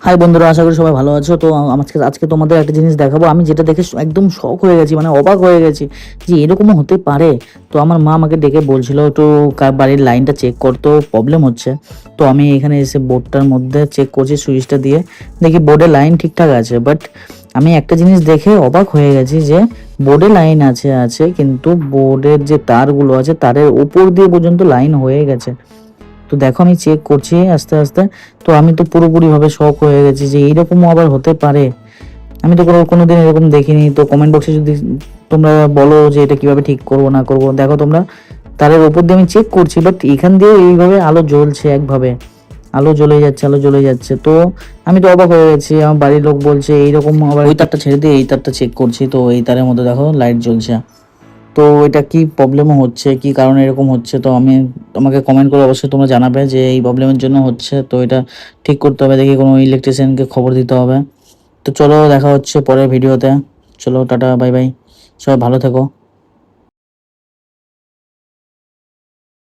High বন্ধুরা, আশা করি সবাই ভালো আছো। তো আজকে তোমাদের একটা জিনিস দেখাবো, আমি যেটা দেখে একদম শক হয়ে গেছি, মানে অবাক হয়ে গেছি যে এরকমও হতে পারে। তো আমার মা আমাকে ডেকে বলছিল একটু বাড়ির লাইনটা চেক করতে, প্রবলেম হচ্ছে। তো আমি এখানে এসে বোর্ডটার মধ্যে চেক করছি, সুইচটা দিয়ে দেখি বোর্ডে লাইন ঠিকঠাক আছে। বাট আমি একটা জিনিস দেখে অবাক হয়ে গেছি যে বোর্ডে লাইন আছে আছে কিন্তু বোর্ডের যে তারগুলো আছে তারের উপর দিয়ে পর্যন্ত লাইন হয়ে গেছে। তো দেখো আমি চেক করছি আস্তে আস্তে। তো আমি তো পুরোপুরিভাবে শক হয়ে গেছি যে এইরকমও আবার হতে পারে। আমি তো কোনোদিন এরকম দেখিনি। তো কমেন্ট বক্সে যদি তোমরা বলো যে এটা কিভাবে ঠিক করবো না করবো। দেখো তোমরা, তারের উপর দিয়ে আমি চেক করছি, বাট এখান দিয়ে এইভাবে আলো জ্বলছে, একভাবে আলো জ্বলে যাচ্ছে, আলো জ্বলে যাচ্ছে। তো আমি তো অবাক হয়ে গেছি। আমার বাড়ির লোক বলছে এইরকম, আবার ওই তারটা ছেড়ে দিয়ে এই তারটা চেক করছি, তো এই তারের মধ্যে দেখো লাইট জ্বলছে। তো এটা কি প্রবলেমও হচ্ছে, কি কারণে এরকম হচ্ছে, তো আমাকে কমেন্ট করে অবশ্যই তোমরা জানাবে যে এই প্রবলেমের জন্য হচ্ছে। তো এটা ঠিক করতে হবে, দেখি কোনো ইলেকট্রিশিয়ানকে খবর দিতে হবে। তো চলো, দেখা হচ্ছে পরের ভিডিওতে। চলো, টাটা, বাই বাই, সবাই ভালো থেকো।